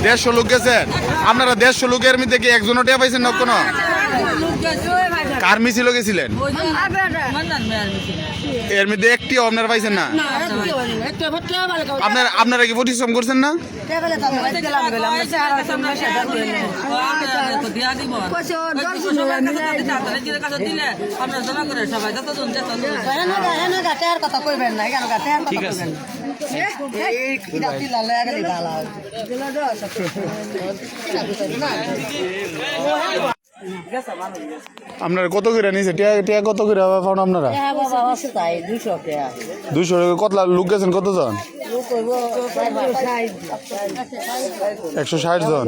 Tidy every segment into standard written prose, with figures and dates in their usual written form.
150 লোক গেছেন আপনারা? 150 লোকের মধ্যে কি একজনও টিয়া পাইছেন না কোনো? কার মিছিল গেছিলেন? এর মধ্যে একটিও আপনারা পাইছেন না? আপনারা কি পরিশ্রম করছেন না? আপনারা কত করে নিয়েছে টিয়া কত করে পান আপনারা? 200 টাকা। কত লোক গেছেন? কতজন? 160 জন।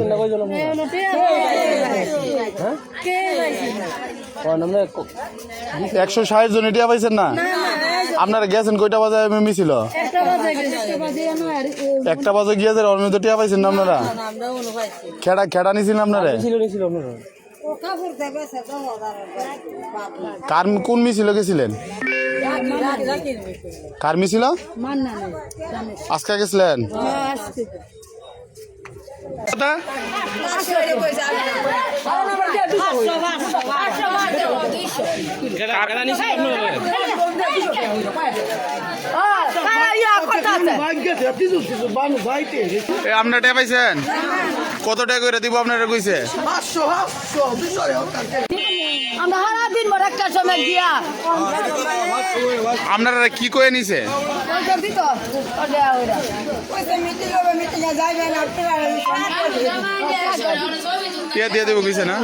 160 জন টিয়া পাইছেন না? আপনারা গেছেন কয়টা বাজে মিছিল? 1টা বাজে গিয়েছে ওর মধ্যে টিয়া পাইছেন না আপনারা? খেড়া নিয়েছিলেন আপনারা? কার কোন মিছিল গেছিলেন? কার মিছিল? আজকে গেছিলেন? আপনারা টিয়া পাইছেন? কত টাকা করে দিব আপনারা কইছে? আপনারা কি কয়ে নিছে? টিয়া দিয়ে দেবো কইছে না?